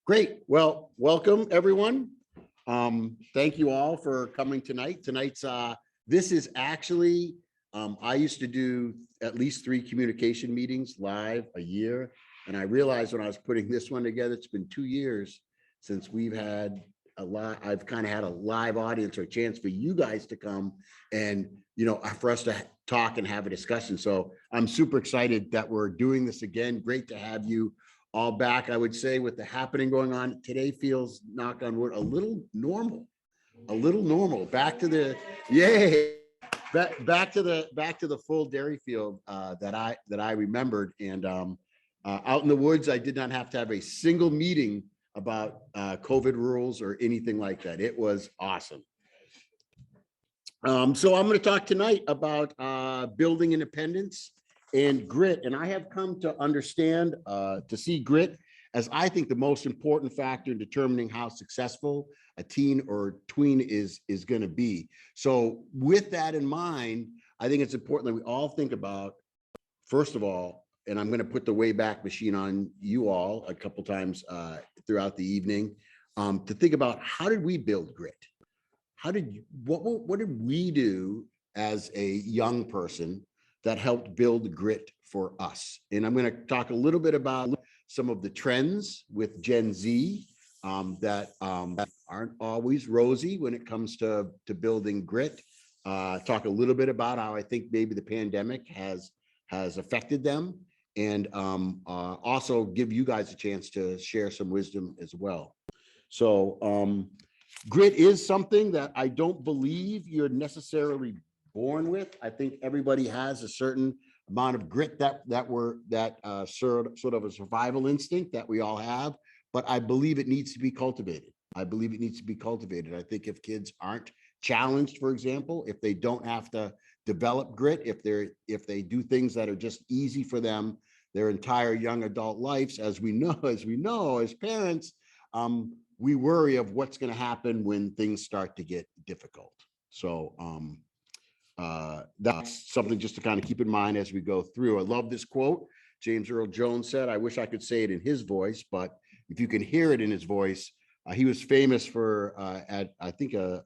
Great. Well, welcome everyone. Thank you all for coming tonight. This is actually, I used to do at least 3 communication meetings live a year. And I realized when I was putting this one together, it's been 2 years since we've had I've kind of had a live audience or a chance for you guys to come and, for us to talk and have a discussion. So I'm super excited that we're doing this again. Great to have you all back. I would say with the happening going on today feels, knock on wood, a little normal. Back to the back to the full Derryfield that I remembered. And out in the woods, I did not have to have a single meeting about COVID rules or anything like that. It was awesome. So I'm going to talk tonight about building independence and grit. And I have come to understand, to see grit as I think the most important factor in determining how successful a teen or tween is going to be. So with that in mind, I think it's important that we all think about, first of all, and I'm going to put the Wayback Machine on you all a couple times throughout the evening, to think about, how did we build grit? What did we do as a young person that helped build grit for us? And I'm going to talk a little bit about some of the trends with Gen Z that aren't always rosy when it comes to building grit. Talk a little bit about how I think maybe the pandemic has affected them, and also give you guys a chance to share some wisdom as well. So grit is something that I don't believe you're necessarily born with. I think everybody has a certain amount of grit that sort of a survival instinct that we all have, but I believe it needs to be cultivated. I think if kids aren't challenged, for example, if they don't have to develop grit, if they do things that are just easy for them their entire young adult lives, as we know as parents, we worry of what's going to happen when things start to get difficult. So that's something just to kind of keep in mind as we go through. I love this quote. James Earl Jones said, I wish I could say it in his voice, but if you can hear it in his voice, he was famous for, at I think a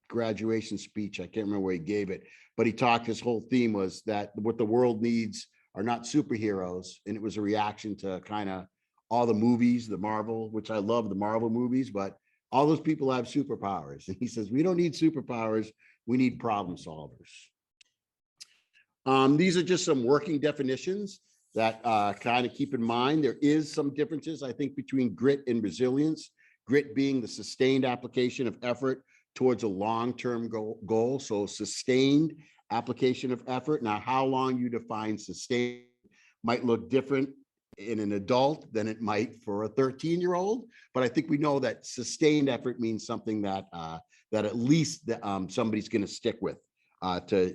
graduation speech, I can't remember where he gave it, but he talked, his whole theme was that what the world needs are not superheroes. And it was a reaction to kind of all the movies, the Marvel, which I love the Marvel movies, but all those people have superpowers. And he says, we don't need superpowers, we need problem solvers. These are just some working definitions that kind of keep in mind. There is some differences, I think, between grit and resilience. Grit being the sustained application of effort towards a long-term goal. So sustained application of effort. Now, how long you define sustained might look different in an adult than it might for a 13-year-old. But I think we know that sustained effort means something that at least somebody's going to stick with to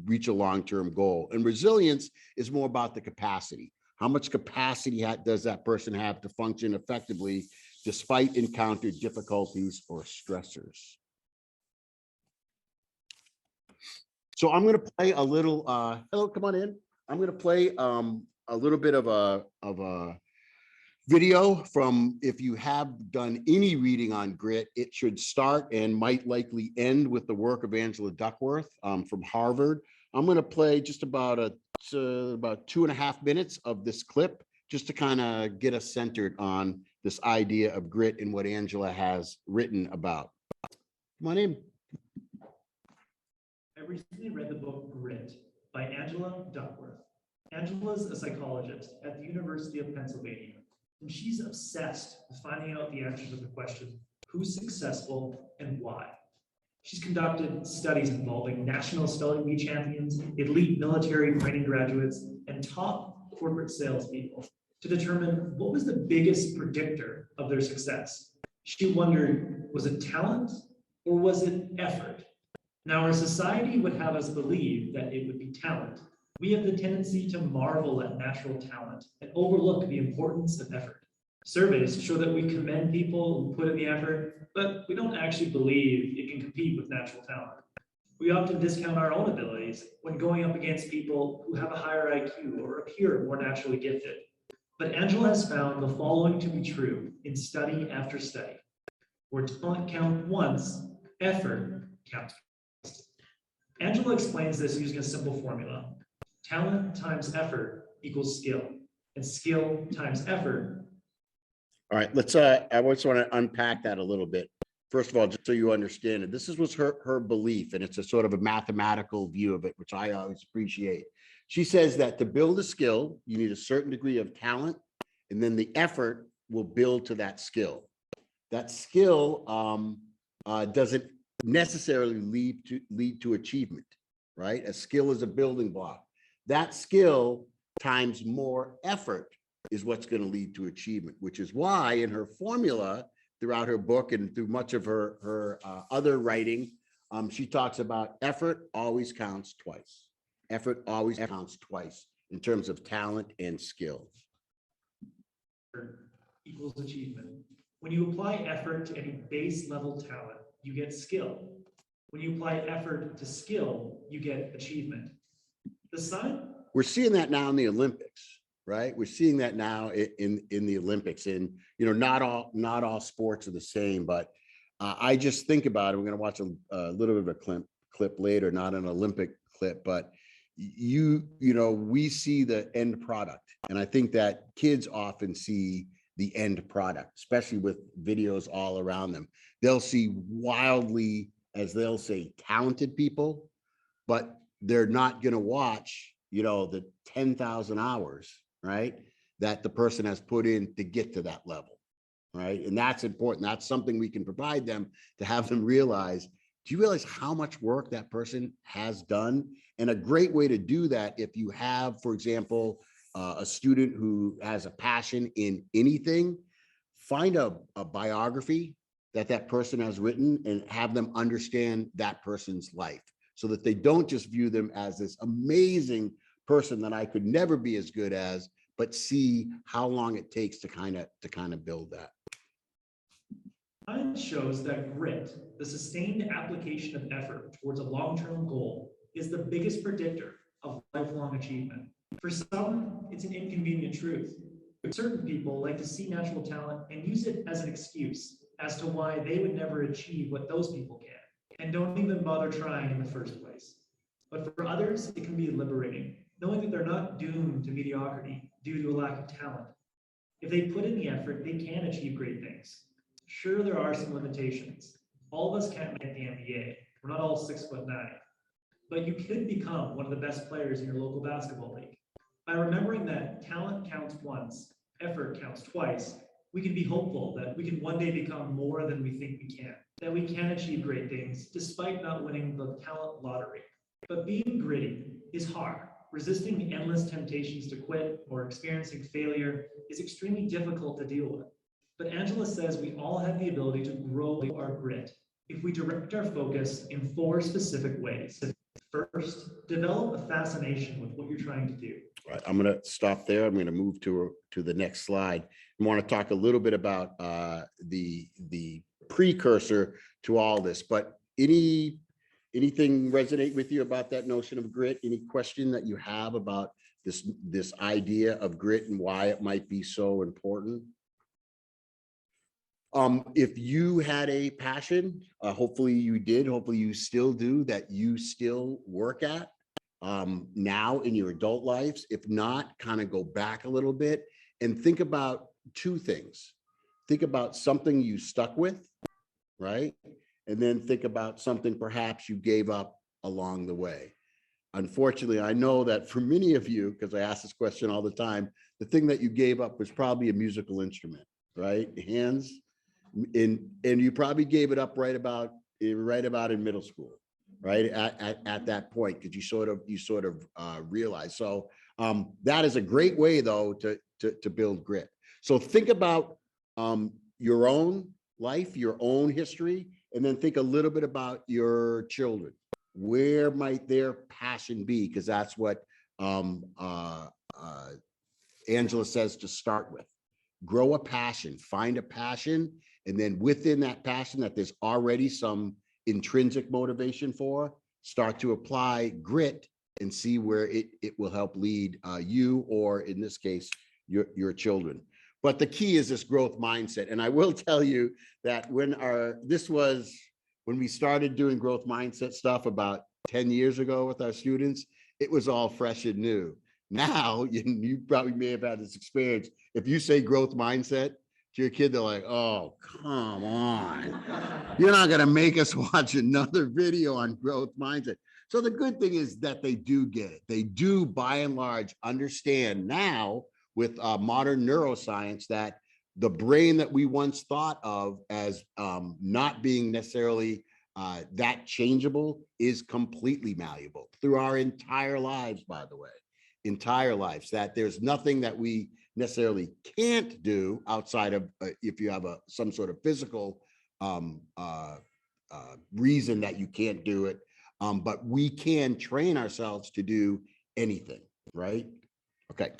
reach a long-term goal. And resilience is more about the capacity. How much capacity does that person have to function effectively despite encountered difficulties or stressors? So I'm going to play a little, hello, come on in. I'm going to play a little bit of a video from, if you have done any reading on grit, it should start and might likely end with the work of Angela Duckworth from Harvard. I'm going to play just about 2.5 minutes of this clip, just to kind of get us centered on this idea of grit and what Angela has written about. Come on in. I recently read the book Grit by Angela Duckworth. Angela's a psychologist at the University of Pennsylvania, and she's obsessed with finding out the answers to the question, who's successful and why? She's conducted studies involving national spelling bee champions, elite military training graduates, and top corporate salespeople to determine what was the biggest predictor of their success. She wondered, was it talent or was it effort? Now, our society would have us believe that it would be talent. We have the tendency to marvel at natural talent and overlook the importance of effort. Surveys show that we commend people who put in the effort, but we don't actually believe it can compete with natural talent. We often discount our own abilities when going up against people who have a higher IQ or appear more naturally gifted. But Angela has found the following to be true in study after study. Where talent counts once, effort counts twice. Angela explains this using a simple formula. Talent times effort equals skill, and skill times effort. All right, let's I just want to unpack that a little bit. First of all, just so you understand it, this was her belief, and it's a sort of a mathematical view of it, which I always appreciate. She says that to build a skill, you need a certain degree of talent, and then the effort will build to that skill. That skill doesn't necessarily lead to achievement, right? A skill is a building block. That skill times more effort is what's going to lead to achievement, which is why in her formula throughout her book and through much of her other writing, she talks about effort always counts twice. Effort always counts twice in terms of talent and skill. Equals achievement. When you apply effort to any base level talent, you get skill. When you apply effort to skill, you get achievement. The sign? We're seeing that now in the Olympics, right? We're seeing that now in the Olympics, and not all sports are the same, but I just think about it. We're going to watch a little bit of a clip later, not an Olympic clip, but we see the end product, and I think that kids often see the end product, especially with videos all around them. They'll see wildly, as they'll say, talented people, but they're not going to watch the 10,000 hours, right, that the person has put in to get to that level, right? And that's important. That's something we can provide them to have them realize, do you realize how much work that person has done? And a great way to do that, if you have, for example, a student who has a passion in anything, find a biography that person has written and have them understand that person's life, so that they don't just view them as this amazing person that I could never be as good as, but see how long it takes to kind of build that. Science shows that grit, the sustained application of effort towards a long-term goal, is the biggest predictor of lifelong achievement. For some, it's an inconvenient truth. Certain people like to see natural talent and use it as an excuse as to why they would never achieve what those people can, and don't even bother trying in the first place. But for others, it can be liberating, knowing that they're not doomed to mediocrity due to a lack of talent. If they put in the effort, they can achieve great things. Sure, there are some limitations. All of us can't make the NBA. We're not all 6'9". But you could become one of the best players in your local basketball league. By remembering that talent counts once, effort counts twice, we can be hopeful that we can one day become more than we think we can, that we can achieve great things despite not winning the talent lottery. But being gritty is hard. Resisting endless temptations to quit or experiencing failure is extremely difficult to deal with. But Angela says we all have the ability to grow our grit if we direct our focus in 4 specific ways. First, develop a fascination with what you're trying to do. Right, I'm going to stop there. I'm going to move to the next slide. I want to talk a little bit about the precursor to all this, but anything resonate with you about that notion of grit? Any question that you have about this idea of grit and why it might be so important? If you had a passion, hopefully you did, hopefully you still do, that you still work at now in your adult lives. If not, kind of go back a little bit and think about 2 things. Think about something you stuck with, right? And then think about something perhaps you gave up along the way. Unfortunately, I know that for many of you, because I ask this question all the time, the thing that you gave up was probably a musical instrument, right? Hands. And you probably gave it up right about in middle school, right? At that point, because you sort of realize. So that is a great way, though, to build grit. So think about your own life, your own history, and then think a little bit about your children. Where might their passion be? Because that's what Angela says to start with. Grow a passion, find a passion, and then within that passion that there's already some intrinsic motivation for, start to apply grit and see where it will help lead you, or in this case, your children. But the key is this growth mindset. And I will tell you that when we started doing growth mindset stuff about 10 years ago with our students, it was all fresh and new. Now, you probably may have had this experience. If you say growth mindset to your kid, they're like, oh, come on. You're not going to make us watch another video on growth mindset. So the good thing is that they do get it. They do, by and large, understand now with modern neuroscience that the brain that we once thought of as not being necessarily that changeable is completely malleable through our entire lives, by the way, entire lives, that there's nothing that we necessarily can't do outside of if you have some sort of physical reason that you can't do it. But we can train ourselves to do anything, right? Okay.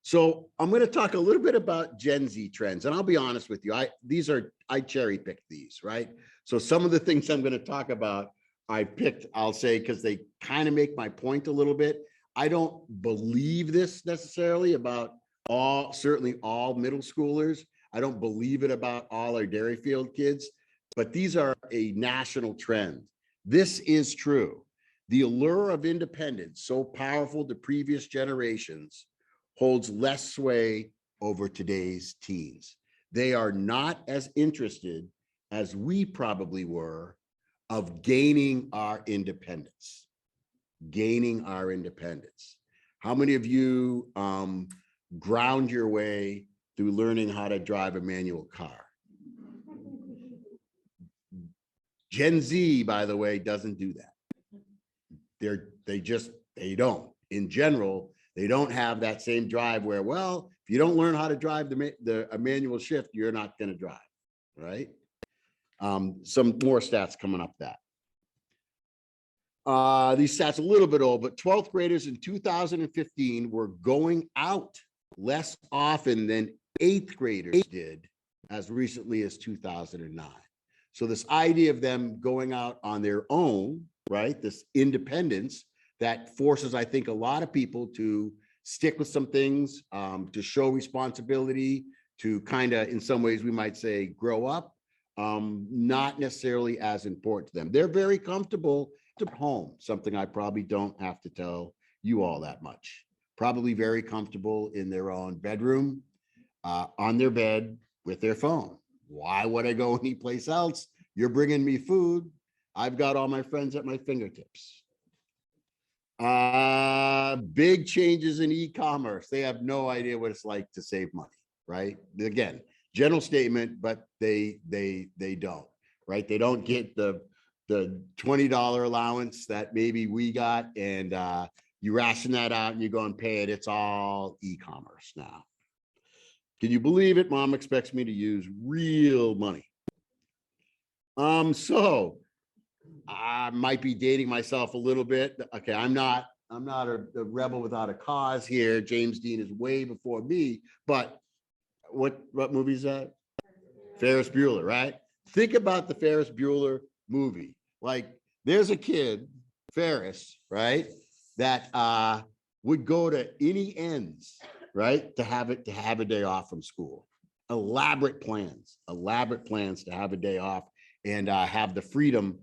So I'm going to talk a little bit about Gen Z trends, and I'll be honest with you. I cherry picked these, right? So some of the things I'm going to talk about, I picked, I'll say, because they kind of make my point a little bit. I don't believe this necessarily about certainly all middle schoolers. I don't believe it about all our Derryfield kids, but these are a national trend. This is true. The allure of independence, so powerful to previous generations, holds less sway over today's teens. They are not as interested as we probably were of gaining our independence. Gaining our independence. How many of you ground your way through learning how to drive a manual car? Gen Z, by the way, doesn't do that. They don't. In general, they don't have that same drive where, well, if you don't learn how to drive a manual shift, you're not going to drive, right? Some more stats coming up that. These stats a little bit old, but 12th graders in 2015 were going out less often than 8th graders did as recently as 2009. So this idea of them going out on their own, right? This independence that forces, I think, a lot of people to stick with some things, to show responsibility, to kind of, in some ways, we might say, grow up, not necessarily as important to them. They're very comfortable at home, something I probably don't have to tell you all that much. Probably very comfortable in their own bedroom, on their bed with their phone. Why would I go anyplace else? You're bringing me food. I've got all my friends at my fingertips. Big changes in e-commerce. They have no idea what it's like to save money, right? Again, general statement, but they don't, right? They don't get the $20 allowance that maybe we got, and you ration that out and you go and pay it. It's all e-commerce now. Can you believe it? Mom expects me to use real money. So I might be dating myself a little bit. Okay, I'm not a rebel without a cause here. James Dean is way before me, but what movie is that? Ferris Bueller, right? Think about the Ferris Bueller movie. Like, there's a kid, Ferris, right, that would go to any ends, right, to have a day off from school. Elaborate plans to have a day off and have the freedom.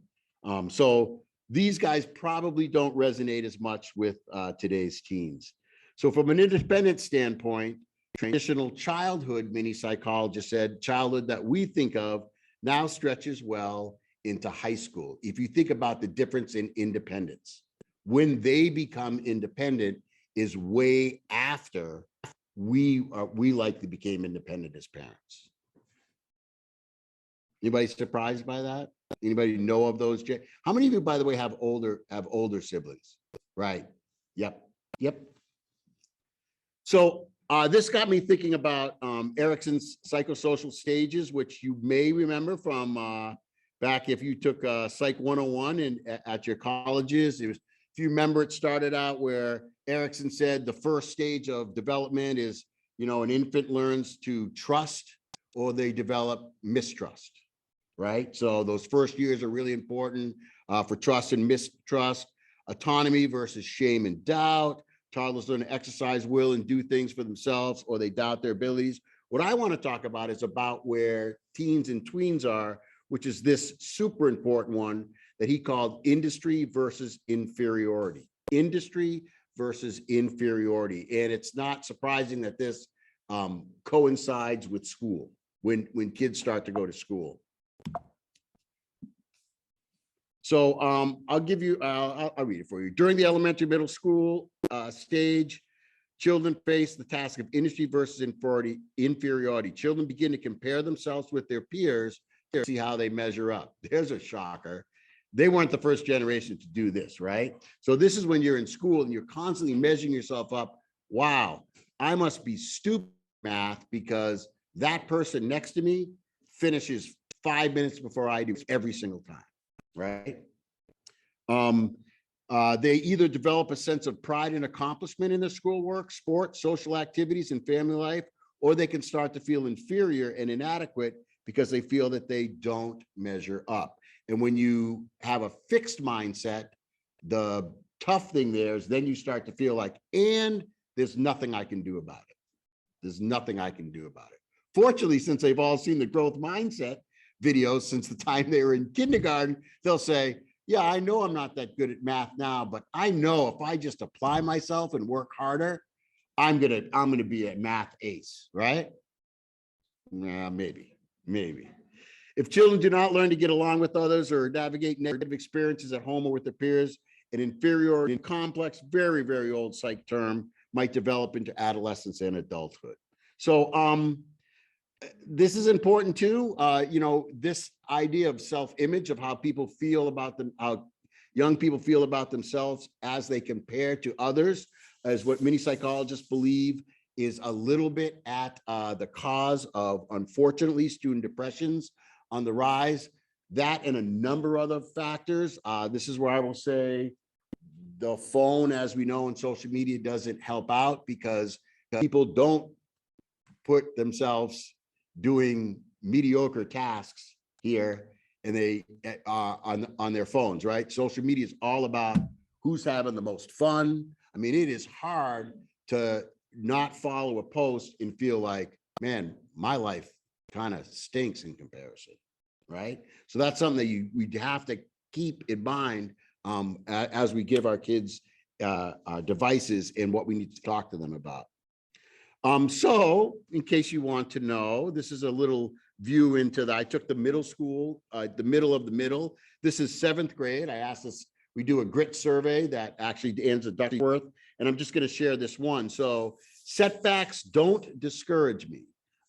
So these guys probably don't resonate as much with today's teens. So from an independent standpoint, traditional childhood, many psychologists said, childhood that we think of now stretches well into high school. If you think about the difference in independence, when they become independent is way after we likely became independent as parents. Anybody surprised by that? Anybody know of those? How many of you, by the way, have older siblings? Right. Yep. So this got me thinking about Erickson's Psychosocial Stages, which you may remember from back if you took Psych 101 at your colleges. It was, if you remember, it started out where Erickson said the first stage of development is, an infant learns to trust or they develop mistrust, right? So those first years are really important for trust and mistrust. autonomy versus shame and doubt. Toddlers learn to exercise will and do things for themselves, or they doubt their abilities. What I want to talk about is about where teens and tweens are, which is this super important one that he called industry versus inferiority. Industry versus inferiority. And it's not surprising that this coincides with school, when kids start to go to school. So I'll give you, I'll read it for you. During the elementary middle school stage, children face the task of industry versus inferiority. Children begin to compare themselves with their peers to see how they measure up. There's a shocker. They weren't the first generation to do this, right? So this is when you're in school and you're constantly measuring yourself up. Wow, I must be stupid at math because that person next to me finishes 5 minutes before I do every single time, right? They either develop a sense of pride and accomplishment in their schoolwork, sports, social activities, and family life, or they can start to feel inferior and inadequate because they feel that they don't measure up. And when you have a fixed mindset, the tough thing there is then you start to feel like, and there's nothing I can do about it. There's nothing I can do about it. Fortunately, since they've all seen the growth mindset videos since the time they were in kindergarten, they'll say, yeah, I know I'm not that good at math now, but I know if I just apply myself and work harder, I'm gonna be a math ace, right? Yeah, maybe. If children do not learn to get along with others or navigate negative experiences at home or with their peers, an inferiority complex, very, very old psych term, might develop into adolescence and adulthood. So this is important too. You know, this idea of self-image, of how people feel about them, how young people feel about themselves as they compare to others, is what many psychologists believe is a little bit at the cause of, unfortunately, student depressions on the rise. That and a number of other factors. This is where I will say the phone, as we know, and social media doesn't help out, because people don't put themselves doing mediocre tasks here and they on their phones, right? Social media is all about who's having the most fun. I mean, it is hard to not follow a post and feel like, man, my life kind of stinks in comparison, right? So that's something that we have to keep in mind as we give our kids devices and what we need to talk to them about. So in case you want to know, this is a little view into I took the middle school, the middle of the middle. This is 7th grade. I asked this, we do a grit survey that actually ends at Duckworth, and I'm just going to share this one. So setbacks don't discourage me.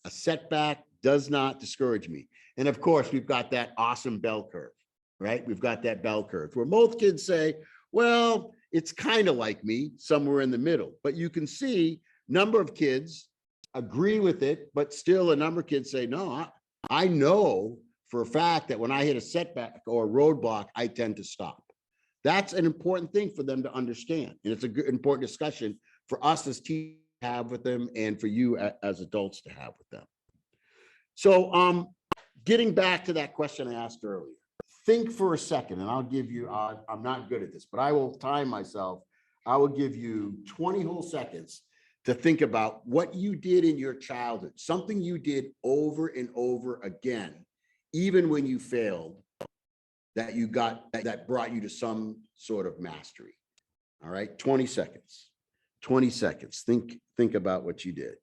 A setback does not discourage me. And of course, we've got that awesome bell curve, right? We've got that bell curve where most kids say, well, it's kind of like me, somewhere in the middle. But you can see number of kids agree with it, but still a number of kids say, no, I know for a fact that when I hit a setback or a roadblock, I tend to stop. That's an important thing for them to understand. And it's an important discussion for us as teachers to have with them and for you as adults to have with them. So getting back to that question I asked earlier, think for a second, and I'll give you, I'm not good at this, but I will time myself. I will give you 20 whole seconds to think about what you did in your childhood, something you did over and over again, even when you failed, that brought you to some sort of mastery. All right, 20 seconds. 20 seconds. Think about what you did.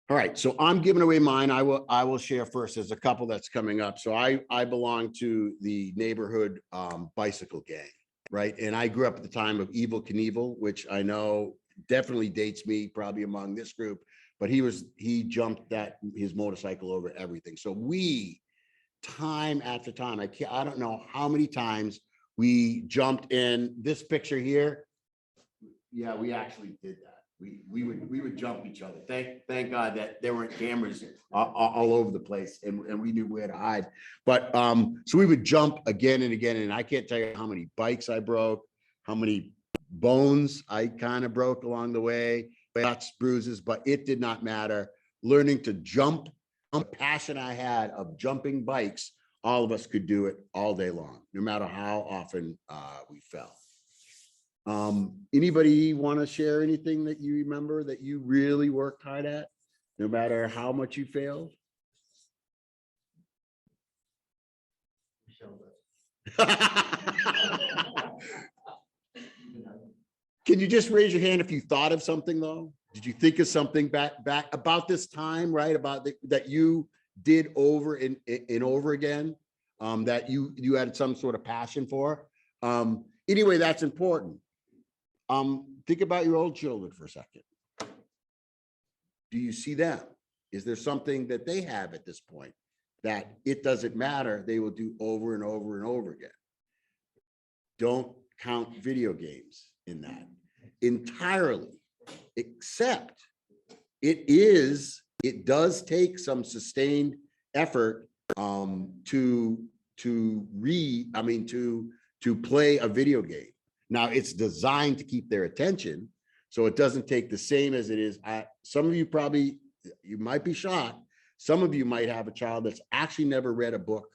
All right, so I'm giving away mine. I will share first. There's a couple that's coming up. So I belong to the neighborhood bicycle gang, right? And I grew up at the time of Evel Knievel, which I know definitely dates me, probably among this group. But he jumped his motorcycle over everything. So we, time after time, I don't know how many times we jumped in. This picture here, yeah, we actually did that. we would jump each other. Thank God that there weren't cameras all over the place, and we knew where to hide. But so we would jump again and again, and I can't tell you how many bikes I broke, how many bones I kind of broke along the way, cuts, bruises, but it did not matter. Learning to jump, the passion I had of jumping bikes, all of us could do it all day long, no matter how often we fell. Anybody want to share anything that you remember that you really worked hard at, no matter how much you failed? Can you just raise your hand if you thought of something though? Did you think of something back about this time, right? About that you did over and over again, that you had some sort of passion for? Anyway, that's important. Think about your old children for a second. Do you see them? Is there something that they have at this point that it doesn't matter, they will do over and over and over again? Don't count video games in that entirely, except it does take some sustained effort to play a video game. Now it's designed to keep their attention, so it doesn't take the same as it is. Some of you probably, you might be shocked. Some of you might have a child that's actually never read a book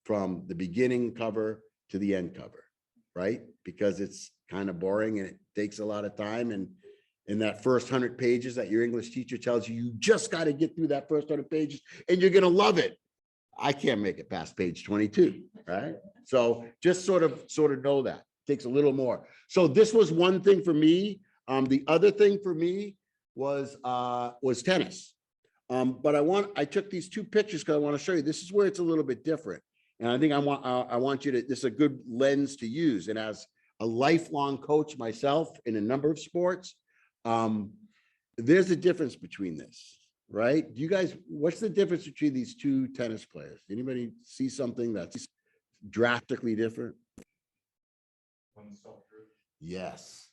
from the beginning cover to the end cover, right? Because it's kind of boring and it takes a lot of time. And in that first 100 pages that your English teacher tells you, you just got to get through that first 100 pages and you're going to love it. I can't make it past page 22, right? So just sort of know that. Takes a little more. So this was one thing for me. The other thing for me was tennis. But I took these two pictures because I want to show you. This is where it's a little bit different. And I think I want you to, this is a good lens to use. And as a lifelong coach myself in a number of sports, there's a difference between this, right? Do you guys, what's the difference between these two tennis players? Anybody see something that's drastically different? Yes.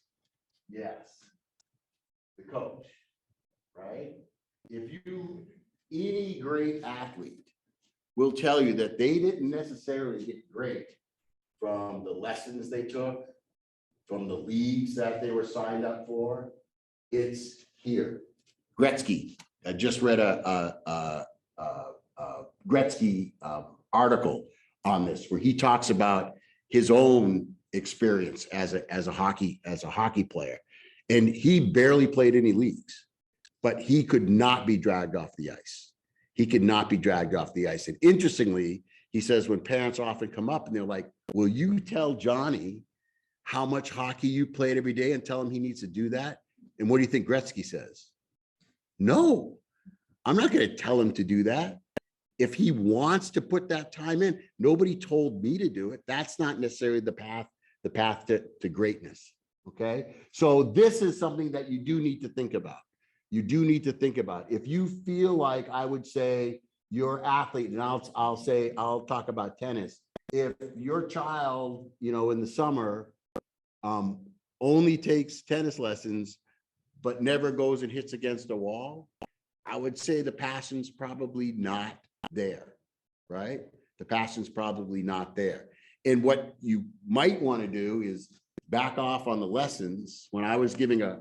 The coach, right? Any great athlete will tell you that they didn't necessarily get great from the lessons they took, from the leagues that they were signed up for. It's here. Gretzky, I just read a Gretzky article on this where he talks about his own experience as a hockey player, and he barely played any leagues, but he could not be dragged off the ice. And interestingly, he says when parents often come up and they're like, will you tell Johnny how much hockey you played every day and tell him he needs to do that? And what do you think Gretzky says? No, I'm not going to tell him to do that. If he wants to put that time in, nobody told me to do it. That's not necessarily the path to greatness. Okay. So this is something that you do need to think about. If you feel like, I would say, your athlete, and I'll talk about tennis. If your child, in the summer, only takes tennis lessons, but never goes and hits against a wall, I would say the passion's probably not there, right? The passion's probably not there. And what you might want to do is back off on the lessons. When I was giving a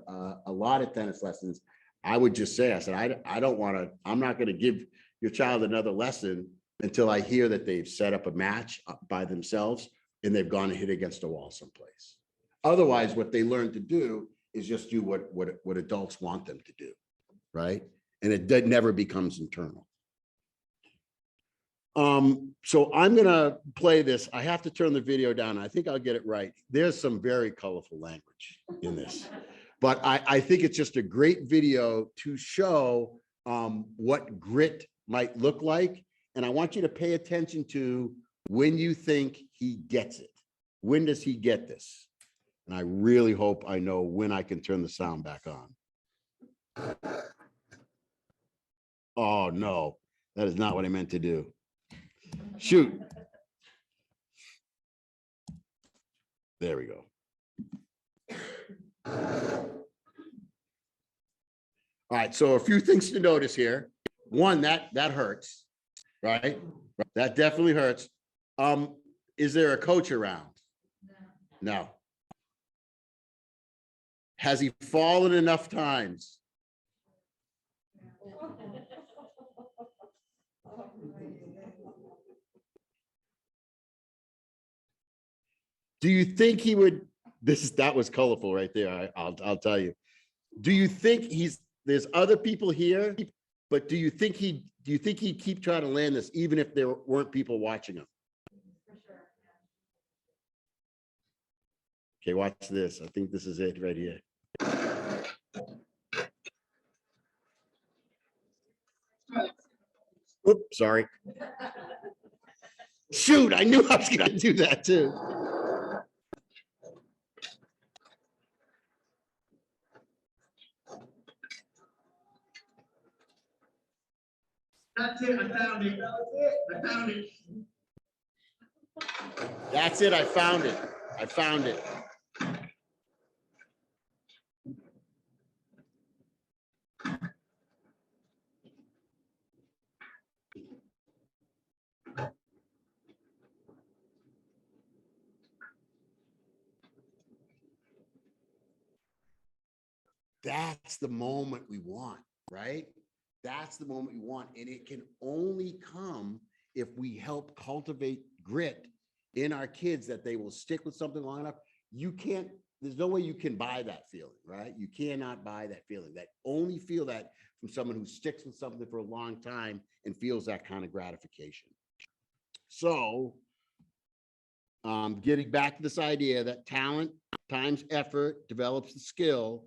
lot of tennis lessons, I would just say, I'm not going to give your child another lesson until I hear that they've set up a match by themselves and they've gone and hit against a wall someplace. Otherwise, what they learn to do is just do what adults want them to do, right? And it never becomes internal. So I'm gonna play this. I have to turn the video down. I think I'll get it right. There's some very colorful language in this, but I think it's just a great video to show what grit might look like. And I want you to pay attention to when you think he gets it. When does he get this? And I really hope I know when I can turn the sound back on. Oh no, that is not what I meant to do. Shoot. There we go. All right, so a few things to notice here. One, that hurts, right? That definitely hurts. Is there a coach around? No. Has he fallen enough times? Do you think he would? That was colorful right there. I'll tell you. Do you think there's other people here, but do you think he'd keep trying to land this even if there weren't people watching him? Okay, watch this. I think this is it right here. Oops, sorry. Shoot, I knew I was going to do that too. That's it. I found it. I found it. That's it. I found it. I found it. That's the moment we want, right? That's the moment we want. And it can only come if we help cultivate grit in our kids, that they will stick with something long enough. There's no way you can buy that feeling, right? You cannot buy that feeling. That only feel that from someone who sticks with something for a long time and feels that kind of gratification. So getting back to this idea that talent times effort develops the skill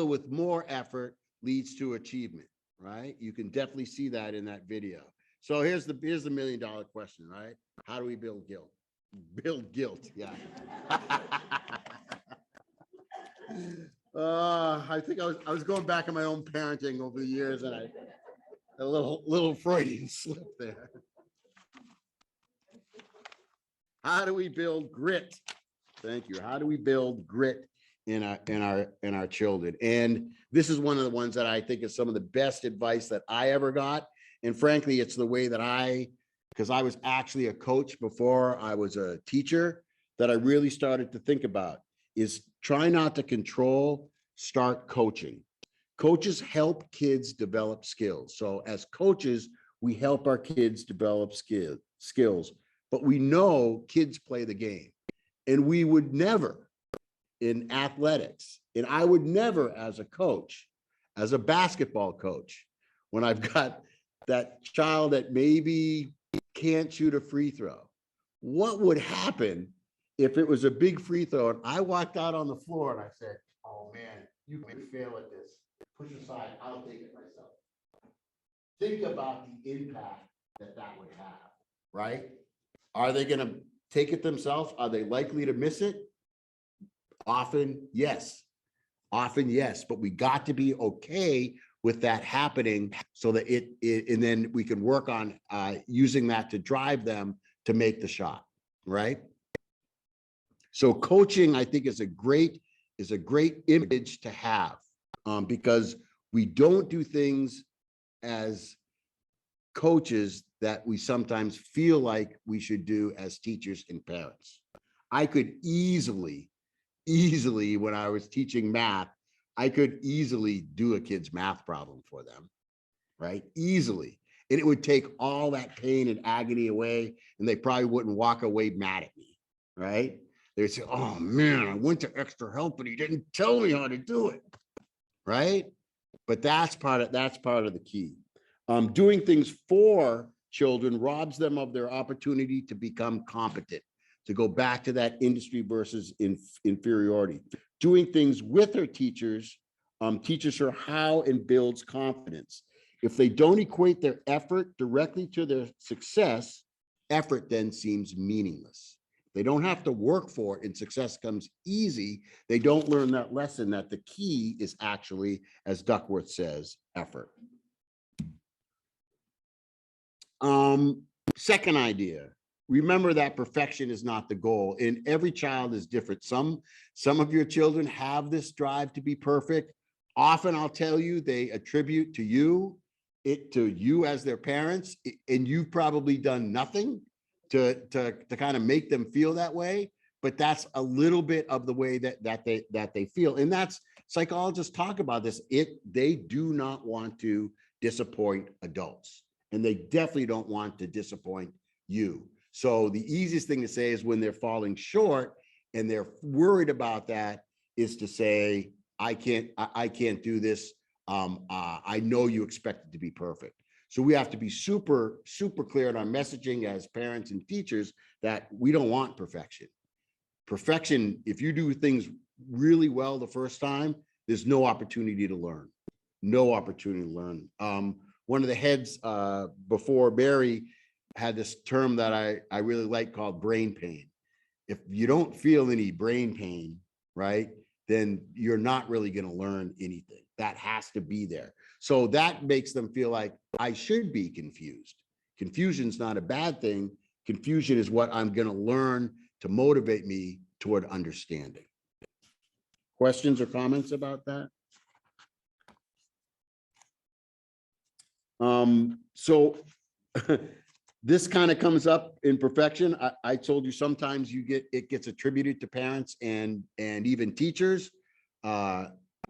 with more effort leads to achievement, right? You can definitely see that in that video. So here's the $1 million question, right? How do we build guilt? Build guilt, yeah. I think I was going back on my own parenting over the years, and a little Freudian slip there. How do we build grit? Thank you. How do we build grit in our children? And this is one of the ones that I think is some of the best advice that I ever got. And frankly, it's the way that because I was actually a coach before I was a teacher, that I really started to think about is try not to control, start coaching. Coaches help kids develop skills. So as coaches, we help our kids develop skills, but we know kids play the game. And we would never in athletics, and I would never as a coach, as a basketball coach, when I've got that child that maybe can't shoot a free throw, what would happen if it was a big free throw and I walked out on the floor and I said, oh man, you can fail at this. Push aside, I'll take it myself. Think about the impact that would have, right? Are they going to take it themselves? Are they likely to miss it? Often, yes. Often, yes. But we got to be okay with that happening so that and then we can work on using that to drive them to make the shot, right? So coaching, I think, is a great image to have because we don't do things as coaches that we sometimes feel like we should do as teachers and parents. I could easily, when I was teaching math, I could easily do a kid's math problem for them, right? Easily. And it would take all that pain and agony away, and they probably wouldn't walk away mad at me, right? They'd say, oh man, I went to extra help, but he didn't tell me how to do it, right? But that's part of the key. Doing things for children robs them of their opportunity to become competent, to go back to that industry versus inferiority. Doing things with her teachers teaches her how and builds confidence. If they don't equate their effort directly to their success, effort then seems meaningless. They don't have to work for it and success comes easy. They don't learn that lesson that the key is actually, as Duckworth says, effort. Second idea, remember that perfection is not the goal, and every child is different. Some of your children have this drive to be perfect. Often I'll tell you, they attribute to you, to you as their parents, and you've probably done nothing to kind of make them feel that way. But that's a little bit of the way that they feel. And that's, psychologists talk about this. They do not want to disappoint adults, and they definitely don't want to disappoint you. So the easiest thing to say is when they're falling short and they're worried about that, is to say, I can't do this. I know you expect it to be perfect. So we have to be super, super clear in our messaging as parents and teachers that we don't want perfection. Perfection, if you do things really well the first time, there's no opportunity to learn. No opportunity to learn. One of the heads before Barry had this term that I really like called brain pain. If you don't feel any brain pain, right, then you're not really going to learn anything. That has to be there. So that makes them feel like I should be confused. Confusion is not a bad thing. Confusion is what I'm going to learn to motivate me toward understanding. Questions or comments about that? So this kind of comes up in perfection. I told you sometimes it gets attributed to parents and even teachers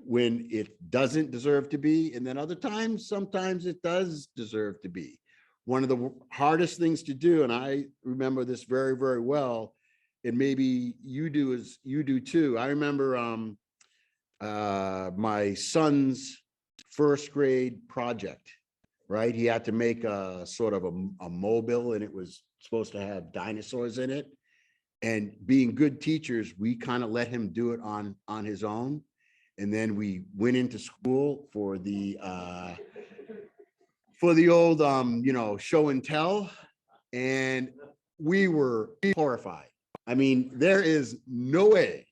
when it doesn't deserve to be. And then other times, sometimes it does deserve to be. One of the hardest things to do, and I remember this very, very well, and maybe you do too. I remember my son's first grade project, right? He had to make a sort of a mobile, and it was supposed to have dinosaurs in it. And being good teachers, we kind of let him do it on his own. And then we went into school for the old, show and tell. And we were horrified. I mean, there is no way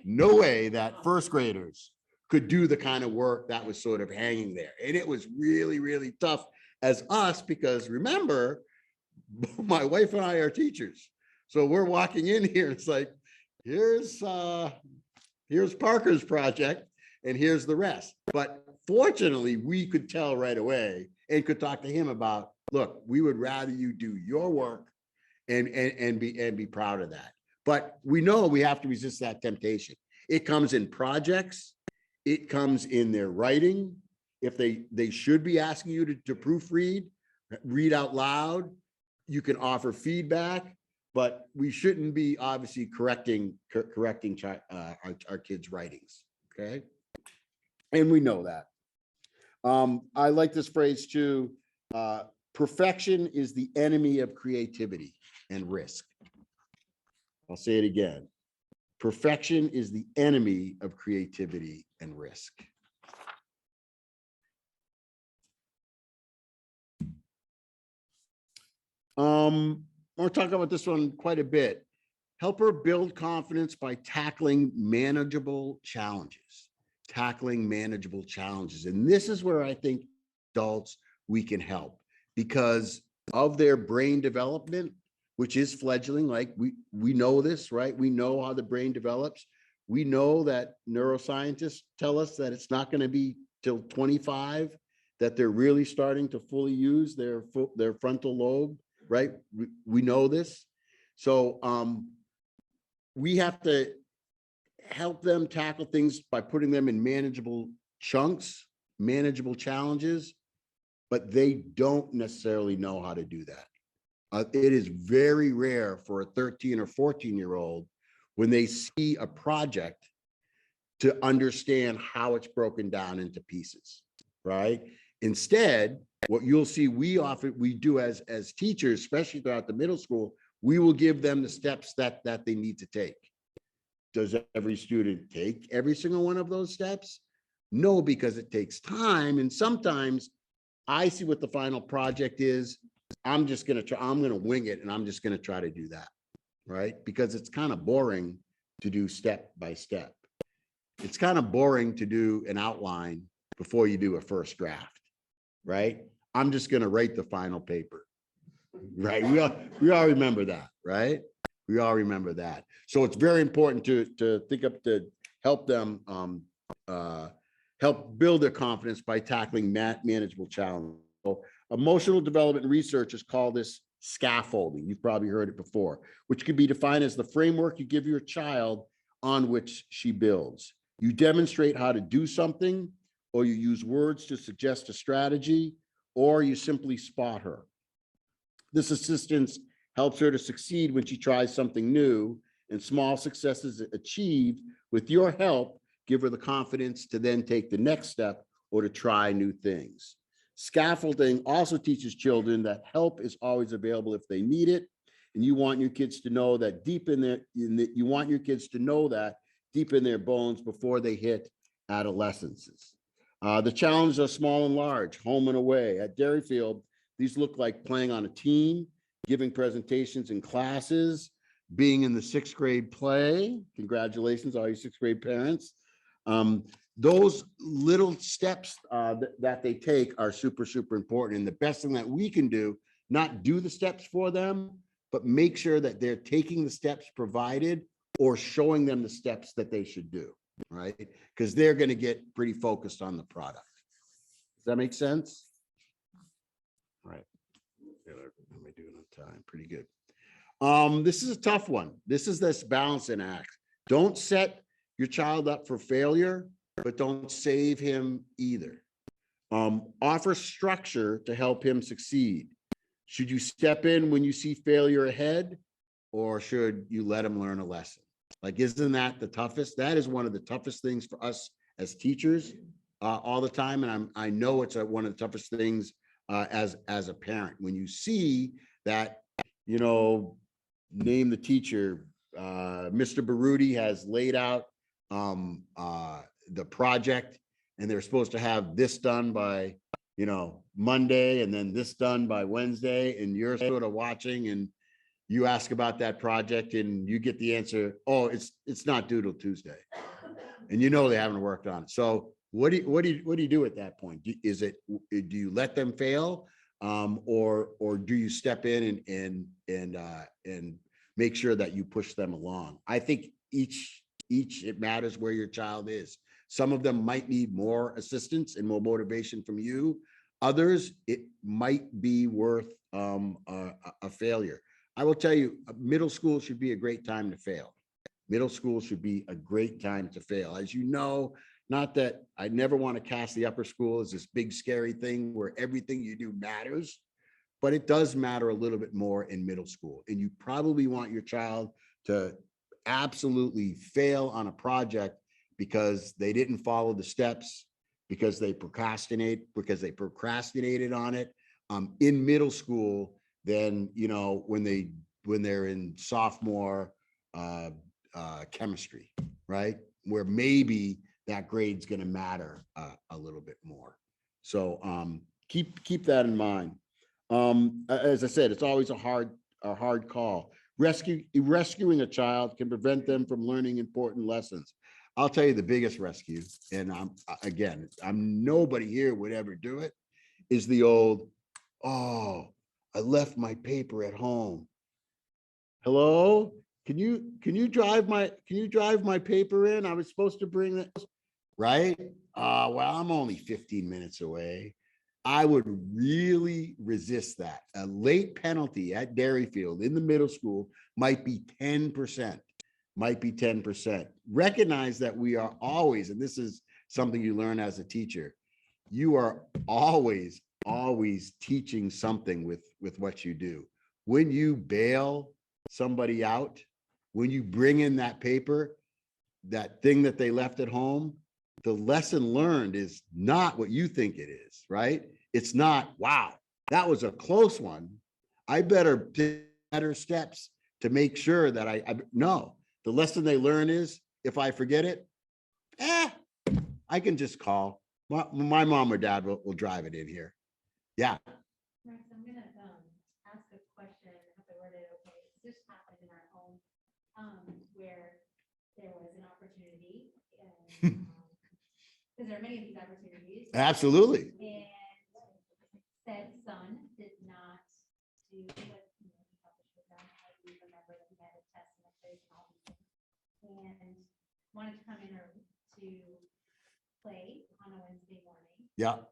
that first graders could do the kind of work that was sort of hanging there. And it was really, really tough as us, because remember, my wife and I are teachers. So we're walking in here, it's like, here's Parker's project and here's the rest. But fortunately, we could tell right away and could talk to him about, look, we would rather you do your work and be proud of that. But we know we have to resist that temptation. It comes in projects. It comes in their writing. If they should be asking you to proofread, read out loud, you can offer feedback, but we shouldn't be obviously correcting our kids' writings, okay? And we know that. I like this phrase too. Perfection is the enemy of creativity and risk. I'll say it again. Perfection is the enemy of creativity and risk. I'll talk about this one quite a bit. Help her build confidence by tackling manageable challenges. Tackling manageable challenges. And this is where I think adults, we can help because of their brain development, which is fledgling. Like we know this, right? We know how the brain develops. We know that neuroscientists tell us that it's not going to be till 25 that they're really starting to fully use their frontal lobe, right? We know this. So we have to help them tackle things by putting them in manageable chunks, manageable challenges, but they don't necessarily know how to do that. It is very rare for a 13 or 14-year-old when they see a project to understand how it's broken down into pieces, right? Instead, what you'll see we do as teachers, especially throughout the middle school, we will give them the steps that they need to take. Does every student take every single one of those steps? No, because it takes time. And sometimes I see what the final project is. I'm going to wing it and I'm just going to try to do that, right? Because it's kind of boring to do step by step. It's kind of boring to do an outline before you do a first draft, right? I'm just going to write the final paper, right? We all remember that, right? We all remember that. So it's very important to think up to help them help build their confidence by tackling manageable challenges. So emotional development researchers call this scaffolding. You've probably heard it before, which could be defined as the framework you give your child on which she builds. You demonstrate how to do something, or you use words to suggest a strategy, or you simply spot her. This assistance helps her to succeed when she tries something new, and small successes achieved with your help give her the confidence to then take the next step or to try new things. Scaffolding also teaches children that help is always available if they need it, and you want your kids to know that deep in their deep in their bones before they hit adolescence. The challenges are small and large, home and away. At Derryfield, these look like playing on a team, giving presentations in classes, being in the 6th grade play. Congratulations, all you 6th grade parents. Those little steps that they take are super, super important. And the best thing that we can do, not do the steps for them, but make sure that they're taking the steps provided or showing them the steps that they should do, right? Because they're going to get pretty focused on the product. Does that make sense? All right. Am I doing on time? Pretty good. This is a tough one. This is this balancing act. Don't set your child up for failure, but don't save him either. Offer structure to help him succeed. Should you step in when you see failure ahead, or should you let him learn a lesson? Like, isn't that the toughest? That is one of the toughest things for us as teachers all the time. And I know it's one of the toughest things as a parent, when you see that, you know, name the teacher, Mr. Baruti has laid out the project, and they're supposed to have this done by, you know, Monday, and then this done by Wednesday, and you're sort of watching, and you ask about that project and you get the answer, oh, it's not due till Tuesday, and you know they haven't worked on it. So what do you do at that point? Do you let them fail, or do you step in and make sure that you push them along? I think each it matters where your child is. Some of them might need more assistance and more motivation from you. Others, it might be worth a failure. I will tell you, middle school should be a great time to fail. Middle school should be a great time to fail. As you know, not that I never want to cast the upper school as this big scary thing where everything you do matters, but it does matter a little bit more in middle school. And you probably want your child to absolutely fail on a project because they didn't follow the steps, because they procrastinated on it in middle school. Then, you know, when they're in sophomore chemistry, right, where maybe that grade's going to matter a little bit more. So keep that in mind. As I said, it's always a hard call. Rescuing a child can prevent them from learning important lessons. I'll tell you the biggest rescue, and I'm nobody here would ever do it, is the old, oh, I left my paper at home. Hello? Can you drive my paper in? I was supposed to bring that, right? Well, I'm only 15 minutes away. I would really resist that. A late penalty at Derryfield in the middle school might be 10%. Recognize that we are always, and this is something you learn as a teacher, you are always teaching something with what you do. When you bail somebody out, when you bring in that paper, that thing that they left at home, the lesson learned is not what you think it is, right? It's not, wow, that was a close one. I better take better steps to make sure that no, the lesson they learn is, if I forget it, I can just call. My mom or dad will drive it in here. Yeah. Max, I'm gonna ask a question. I have to word it okay. This happened in our home, where there was an opportunity, because there are many of these opportunities. Absolutely. And said son did not do what he probably should have done. I do remember that he had a test and a quiz and all these things, and wanted to come in or to play on a Wednesday morning. Yeah.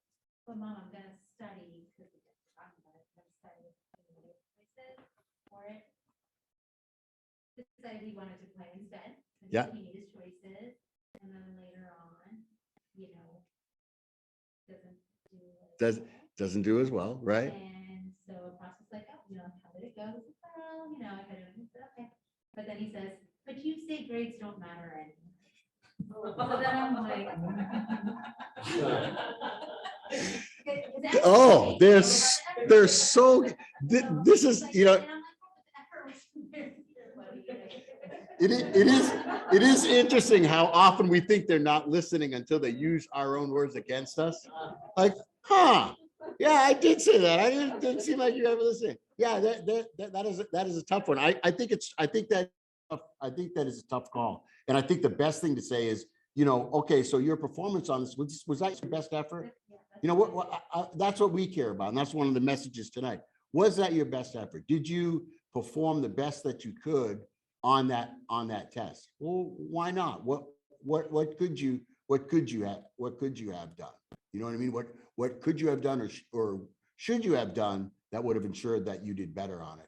But mom, I'm gonna study, because we just talked about it, I'm gonna study choices for it. Decided he wanted to play instead. And Yeah. He made his choices, and then later on, you know, Doesn't do as well, right? and so Ross was like, oh, you know, how did it go? Well, you know, I had it, okay. But then he says, but you say grades don't matter anymore. So then I'm like. Oh, they're so, this is, you know, it is interesting how often we think they're not listening until they use our own words against us. Like, huh, yeah, I did say that. I didn't seem like you ever listening. Yeah, that is a tough one. I think that is a tough call. And I think the best thing to say is, you know, okay, so your performance on this, was that your best effort? You know what, that's what we care about. And that's one of the messages tonight. Was that your best effort? Did you perform the best that you could on that test? Well, why not? What could you have done? You know what I mean? What could you have done, or should you have done that would have ensured that you did better on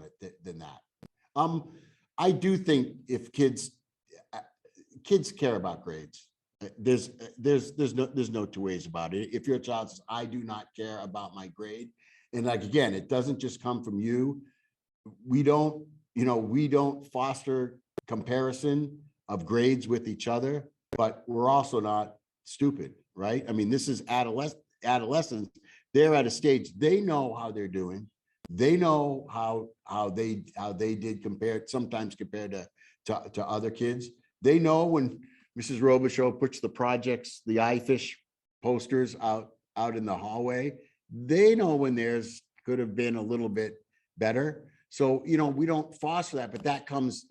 it than that? I do think if kids care about grades. There's no two ways about it. If your child says, I do not care about my grade, and like, again, it doesn't just come from you. We don't foster comparison of grades with each other, but we're also not stupid, right? I mean, this is adolescents. They're at a stage, they know how they're doing. They know how they did sometimes compared to other kids. They know when Mrs. Robichaud puts the projects, the iFish posters out in the hallway. They know when theirs could have been a little bit better. So, you know, we don't foster that, but that comes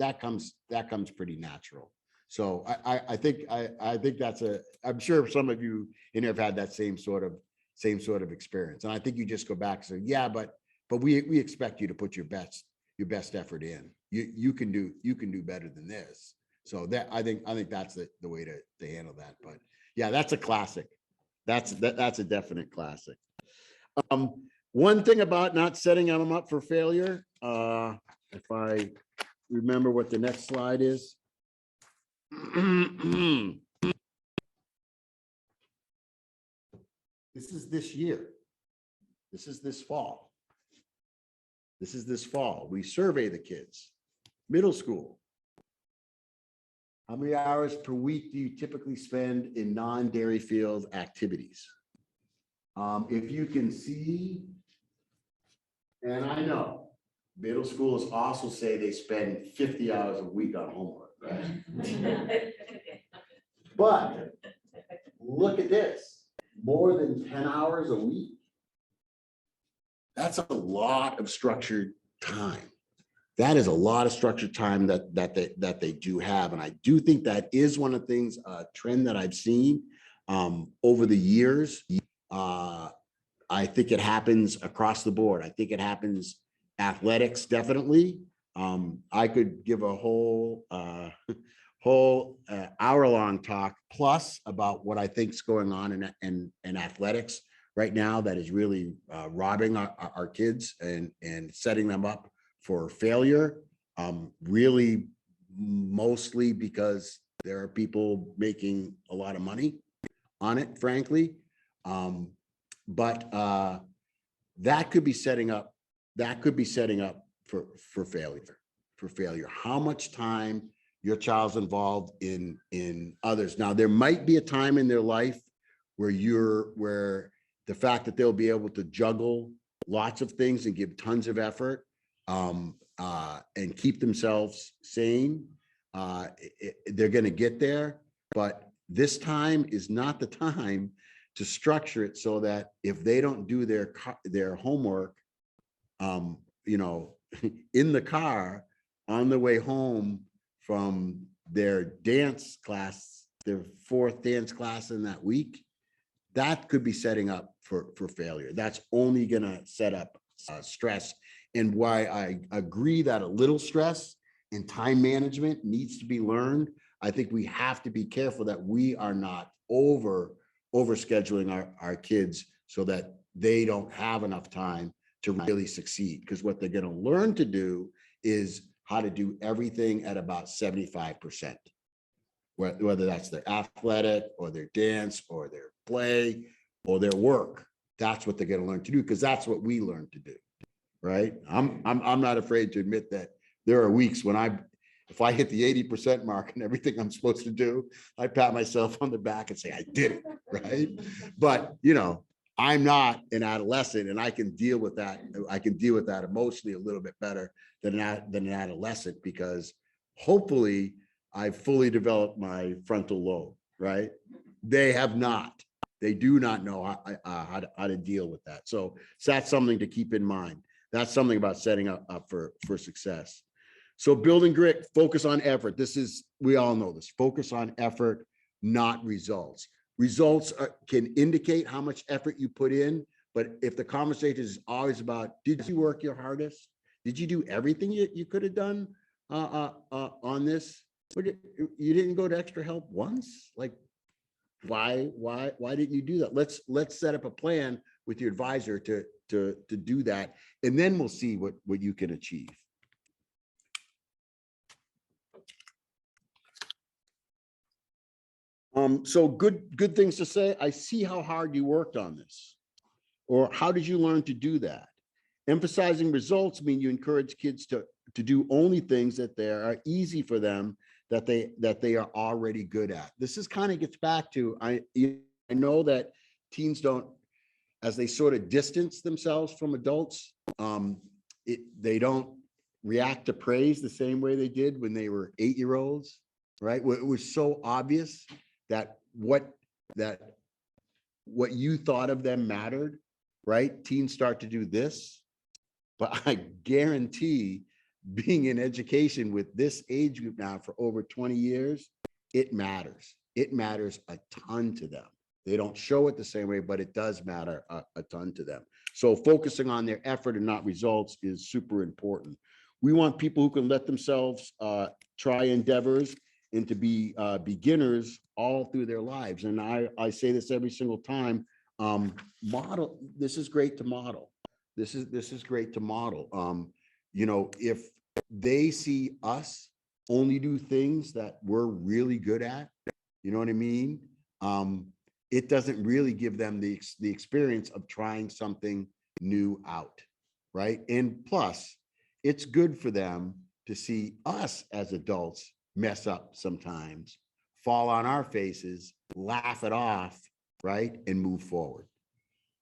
pretty natural. So I think I'm sure some of you in here have had that same sort of experience. And I think you just go back and say, yeah, but we expect you to put your best effort in. You can do better than this. So that I think that's the way to handle that. But yeah, that's a classic. That's a definite classic. One thing about not setting them up for failure, if I remember what the next slide is. This is this year. This is this fall. We survey the kids. Middle school. How many hours per week do you typically spend in non-Derryfield activities? If you can see, and I know middle schools also say they spend 50 hours a week on homework, right? But look at this, more than 10 hours a week. That's a lot of structured time. That is a lot of structured time that they do have. And I do think that is one of the things, a trend that I've seen over the years. I think it happens across the board. I think it happens athletics, definitely. I could give a whole hour-long talk plus about what I think is going on in athletics right now that is really robbing our kids and setting them up for failure, really mostly because there are people making a lot of money on it, frankly. But that could be setting up for failure. How much time your child's involved in others. Now, there might be a time in their life where the fact that they'll be able to juggle lots of things and give tons of effort and keep themselves sane, they're going to get there. But this time is not the time to structure it so that if they don't do their homework, you know, in the car on the way home from their dance class, their fourth dance class in that week, that could be setting up for failure. That's only going to set up stress. And why I agree that a little stress and time management needs to be learned. I think we have to be careful that we are not over scheduling our kids so that they don't have enough time to really succeed. Because what they're going to learn to do is how to do everything at about 75%, whether that's their athletic or their dance or their play or their work. That's what they're going to learn to do, because that's what we learned to do, right? I'm not afraid to admit that there are weeks when if I hit the 80% mark and everything I'm supposed to do, I pat myself on the back and say, I did it, right? But, you know, I'm not an adolescent, and I can deal with that. I can deal with that emotionally a little bit better than an adolescent, because hopefully I've fully developed my frontal lobe, right? They have not. They do not know how to deal with that. So that's something to keep in mind. That's something about setting up for success. So building grit, focus on effort. We all know this. Focus on effort, not results. Results can indicate how much effort you put in, but if the conversation is always about, did you work your hardest? Did you do everything you could have done on this? But you didn't go to extra help once? Like, why didn't you do that? Let's set up a plan with your advisor to do that, and then we'll see what you can achieve. So good things to say. I see how hard you worked on this, or how did you learn to do that? Emphasizing results mean you encourage kids to do only things that they are easy for them, that they are already good at. This is kind of gets back to, I know that teens don't, as they sort of distance themselves from adults, they don't react to praise the same way they did when they were 8-year-olds, right? It was so obvious that what you thought of them mattered, right? Teens start to do this, but I guarantee, being in education with this age group now for over 20 years, it matters. It matters a ton to them. They don't show it the same way, but it does matter a ton to them. So focusing on their effort and not results is super important. We want people who can let themselves try endeavors and to be beginners all through their lives. And I say this every single time, model, this is great to model. This is great to model. You know, if they see us only do things that we're really good at, you know what I mean? It doesn't really give them the experience of trying something new out, right? And plus, it's good for them to see us as adults mess up sometimes, fall on our faces, laugh it off, right? And move forward.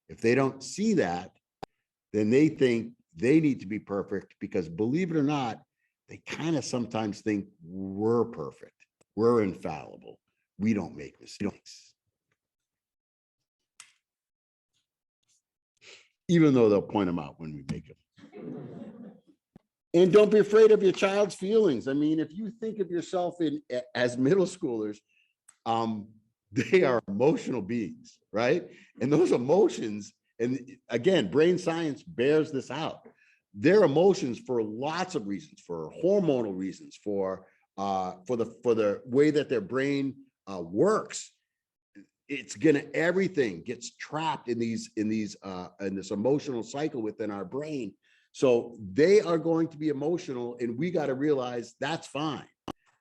If they don't see that, then they think they need to be perfect, because believe it or not, they kind of sometimes think we're perfect. We're infallible. We don't make mistakes. Even though they'll point them out when we make them. And don't be afraid of your child's feelings. I mean, if you think of yourself as middle schoolers, they are emotional beings, right? And those emotions, and again, brain science bears this out. Their emotions, for lots of reasons, for hormonal reasons, for the way that their brain works, it's everything gets trapped in this emotional cycle within our brain. So they are going to be emotional, and we got to realize that's fine.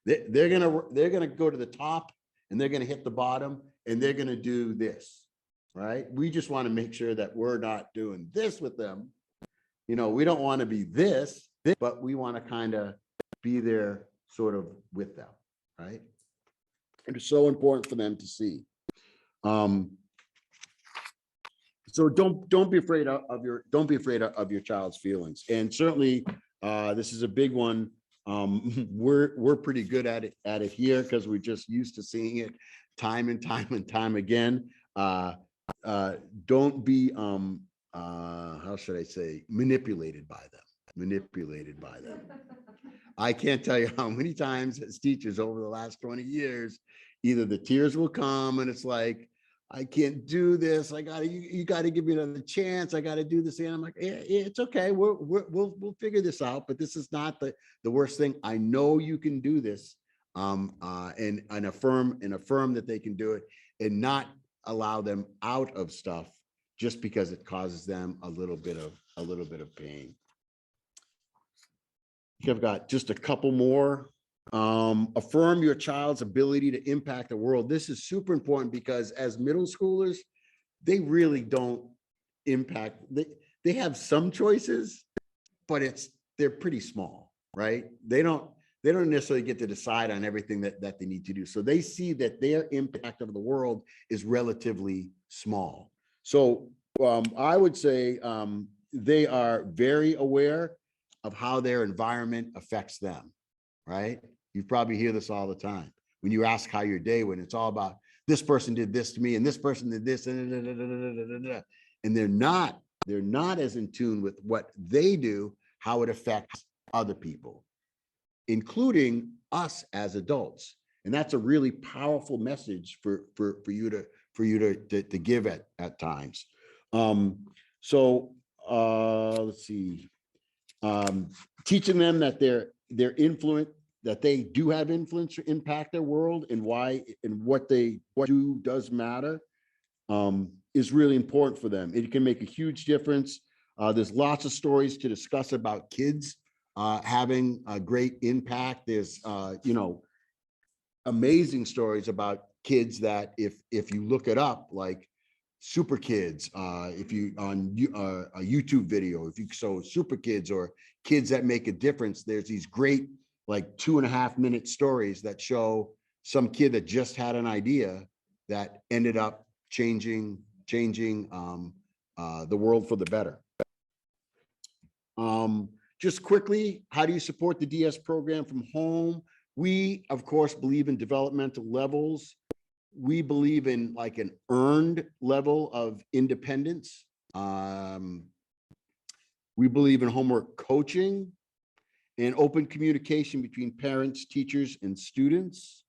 They're gonna go to the top, and they're gonna hit the bottom, and they're gonna do this, right? We just want to make sure that we're not doing this with them. You know, we don't want to be this, but we want to kind of be there sort of with them, right? And it's so important for them to see. So don't be afraid of your child's feelings. And certainly this is a big one. We're pretty good at it here, because we're just used to seeing it time and time again. Don't be how should I say, manipulated by them. I can't tell you how many times as teachers over the last 20 years, either the tears will come and it's like, I can't do this. You got to give me another chance. I got to do this. And I'm like, yeah, it's okay. We'll figure this out. But this is not the worst thing. I know you can do this. and affirm that they can do it, and not allow them out of stuff just because it causes them a little bit of pain. I've got just a couple more. Affirm your child's ability to impact the world. This is super important because as middle schoolers, they really don't impact. They have some choices, but they're pretty small, right? They don't necessarily get to decide on everything that they need to do. So they see that their impact of the world is relatively small. So I would say they are very aware of how their environment affects them, right? You probably hear this all the time when you ask how your day went. It's all about this person did this to me and this person did this, and they're not as in tune with what they do, how it affects other people, including us as adults. And that's a really powerful message for you to give at times. Let's see. Teaching them that their influence, that they do have influence to impact their world, and why and what do does matter, is really important for them. It can make a huge difference. There's lots of stories to discuss about kids having a great impact. There's amazing stories about kids that if you look it up, like super kids, if you on a YouTube video, if you so super kids or kids that make a difference, there's these great like 2.5-minute stories that show some kid that just had an idea that ended up changing the world for the better. Just quickly, how do you support the DS program from home? We, of course, believe in developmental levels. We believe in like an earned level of independence. We believe in homework coaching and open communication between parents, teachers, and students.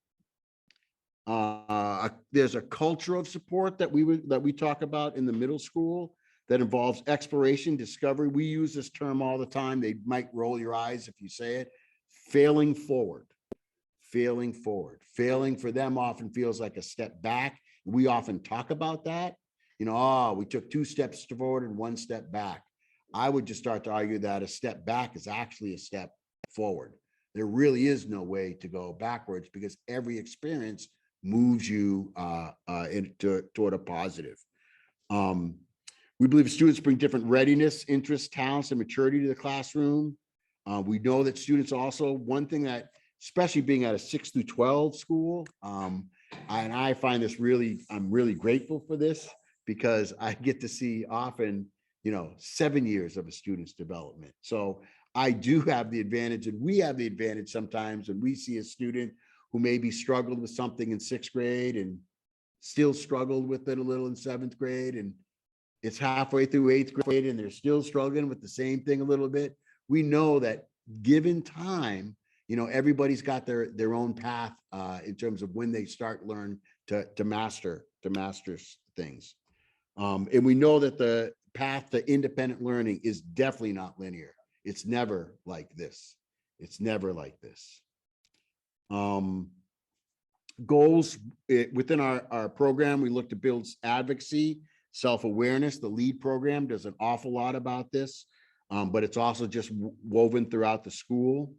There's a culture of support that we talk about in the middle school that involves exploration, discovery. We use this term all the time. They might roll your eyes if you say it. Failing forward. Failing for them often feels like a step back. We often talk about that. We took 2 steps forward and 1 step back. I would just start to argue that a step back is actually a step forward. There really is no way to go backwards because every experience moves you toward a positive. We believe students bring different readiness, interests, talents, and maturity to the classroom. We know that students also, one thing that, especially being at a 6 through 12 school, and I find this I'm really grateful for this because I get to see often, 7 years of a student's development. So I do have the advantage, and we have the advantage sometimes when we see a student who maybe struggled with something in 6th grade and still struggled with it a little in 7th grade, and it's halfway through 8th grade and they're still struggling with the same thing a little bit. We know that given time, everybody's got their own path in terms of when they start learn to master things. And we know that the path to independent learning is definitely not linear. It's never like this. Goals within our program, we look to build advocacy, self-awareness. The LEAD program does an awful lot about this, but it's also just woven throughout the school.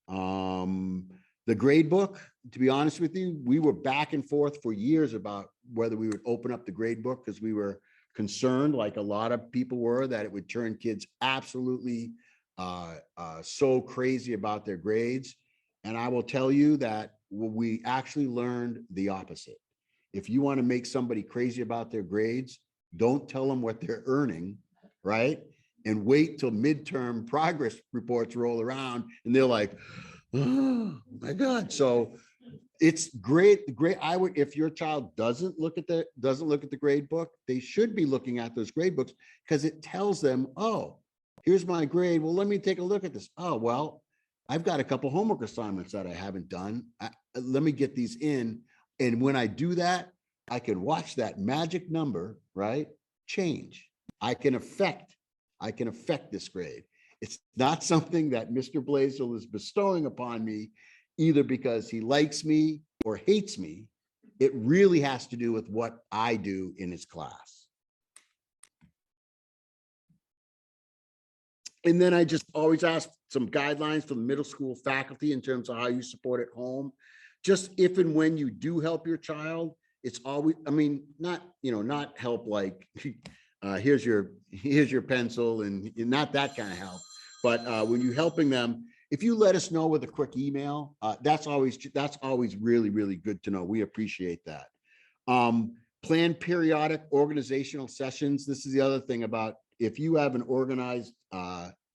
The grade book, to be honest with you, we were back and forth for years about whether we would open up the grade book because we were concerned, like a lot of people were, that it would turn kids absolutely so crazy about their grades. And I will tell you that we actually learned the opposite. If you want to make somebody crazy about their grades, don't tell them what they're earning, right? And wait till midterm progress reports roll around and they're like, oh my God. So it's great. If your child doesn't look at the grade book, they should be looking at those grade books because it tells them, oh, here's my grade. Well, let me take a look at this. Oh, well, I've got a couple homework assignments that I haven't done. Let me get these in. And when I do that, I can watch that magic number, right, change. I can affect this grade. It's not something that Mr. Blaisdell is bestowing upon me, either because he likes me or hates me. It really has to do with what I do in his class. And then I just always ask some guidelines for the middle school faculty in terms of how you support at home. Just if and when you do help your child, it's always, I mean, not, not help like, here's your pencil and not that kind of help. But when you're helping them, if you let us know with a quick email, that's always really, really good to know. We appreciate that. Plan periodic organizational sessions. This is the other thing about if you have an organized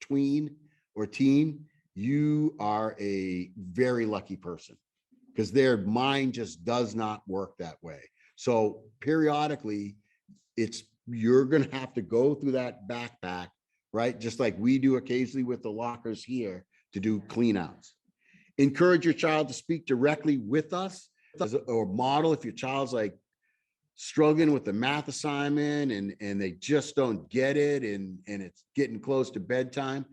tween or teen, you are a very lucky person because their mind just does not work that way. So periodically, you're going to have to go through that backpack, right? Just like we do occasionally with the lockers here to do clean outs. Encourage your child to speak directly with us or model if your child's like struggling with the math assignment and they just don't get it and it's getting close to bedtime.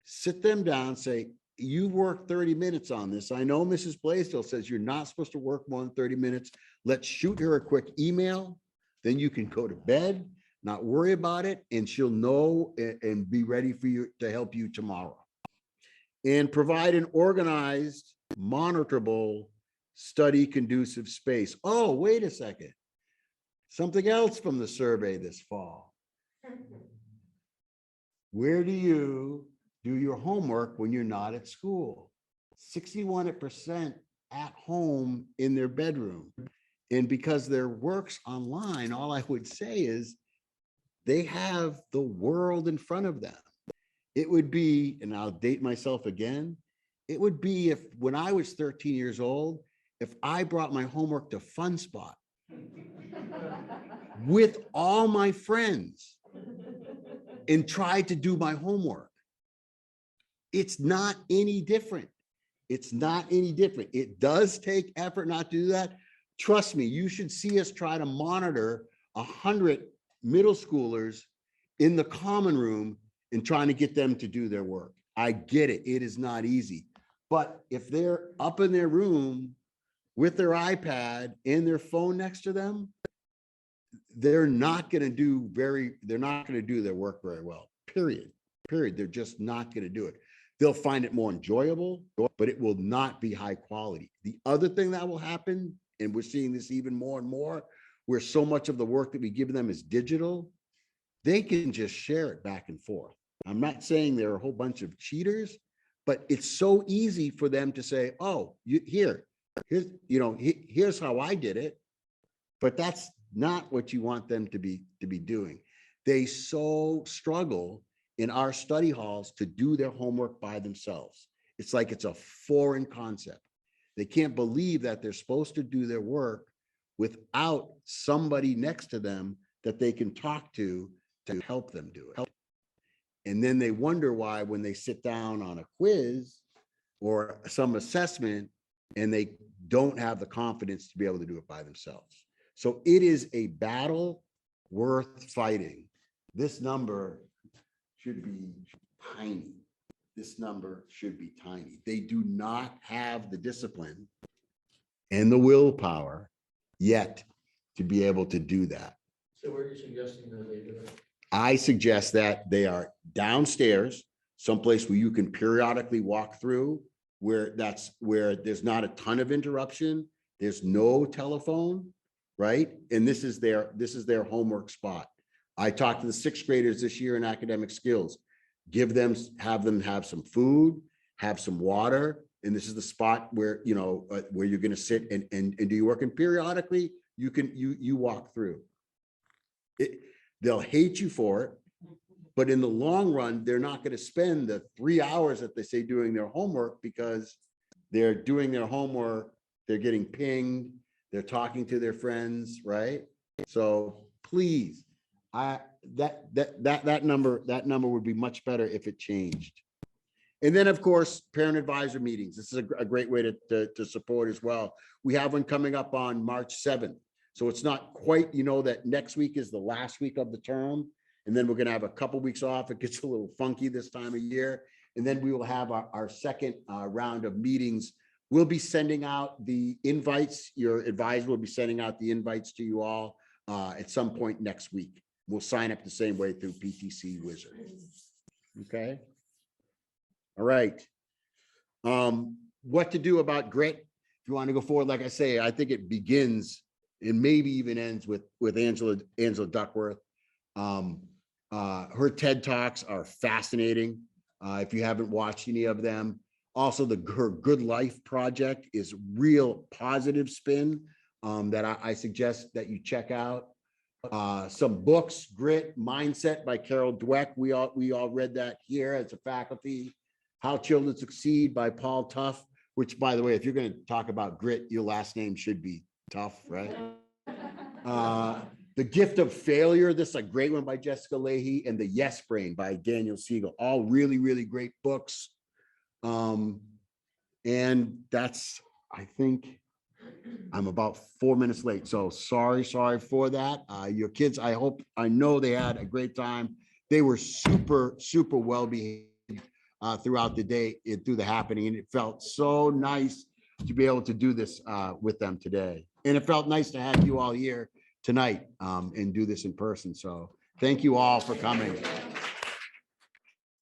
Sit them down, say, you worked 30 minutes on this. I know Mrs. Blaisdell says you're not supposed to work more than 30 minutes. Let's shoot her a quick email. Then you can go to bed, not worry about it, and she'll know and be ready for you to help you tomorrow. And provide an organized, monitorable, study conducive space. Oh, wait a second. Something else from the survey this fall. Where do you do your homework when you're not at school? 61% at home in their bedroom. And because their work's online, all I would say is they have the world in front of them. It would be, and I'll date myself again, it would be if when I was 13 years old, if I brought my homework to Fun Spot with all my friends and tried to do my homework. It's not any different. It's not any different. It does take effort not to do that. Trust me, you should see us try to monitor 100 middle schoolers in the common room and trying to get them to do their work. I get it. It is not easy. But if they're up in their room with their iPad and their phone next to them, they're not going to do their work very well, period. They're just not going to do it. They'll find it more enjoyable, but it will not be high quality. The other thing that will happen, and we're seeing this even more and more, where so much of the work that we give them is digital, they can just share it back and forth. I'm not saying there are a whole bunch of cheaters, but it's so easy for them to say, oh, here's how I did it. But that's not what you want them to be doing. They so struggle in our study halls to do their homework by themselves. It's like it's a foreign concept. They can't believe that they're supposed to do their work without somebody next to them that they can talk to help them do it. And then they wonder why when they sit down on a quiz or some assessment and they don't have the confidence to be able to do it by themselves. So it is a battle worth fighting. This number should be tiny. This number should be tiny. They do not have the discipline and the willpower yet to be able to do that. So where are you suggesting that they do it? I suggest that they are downstairs, someplace where you can periodically walk through, where there's not a ton of interruption. There's no telephone, right? And this is their homework spot. I talked to the 6th graders this year in academic skills. Have them have some food, have some water, and this is the spot where where you're going to sit and do your work. And periodically, you walk through. They'll hate you for it, but in the long run, they're not going to spend the 3 hours that they say doing their homework because they're doing their homework. They're getting pinged. They're talking to their friends, right? So please, that number would be much better if it changed. And then, of course, parent advisor meetings. This is a great way to support as well. We have one coming up on March 7th. So it's not quite, that next week is the last week of the term. And then we're going to have a couple weeks off. It gets a little funky this time of year. And then we will have our second round of meetings We'll be sending out the invites. Your advisor will be sending out the invites to you all at some point next week. We'll sign up the same way through PTC Wizard. Okay. All right. What to do about grit? If you want to go forward, like I say, I think it begins and maybe even ends with Angela Duckworth. Her TED Talks are fascinating. If you haven't watched any of them. Also, her Good Life project is real positive spin that I suggest that you check out. Some books, Grit, Mindset by Carol Dweck. We all read that here as a faculty. How Children Succeed by Paul Tough, which, by the way, if you're going to talk about grit, your last name should be Tough, right? The Gift of Failure. This is a great one by Jessica Leahy, and The Yes Brain by Daniel Siegel. All really, really great books. And that's, I think I'm about 4 minutes late. So sorry for that. Your kids, I know they had a great time. They were super, super well behaved throughout the day, through the happening. And it felt so nice to be able to do this with them today. And it felt nice to have you all here tonight and do this in person. So thank you all for coming.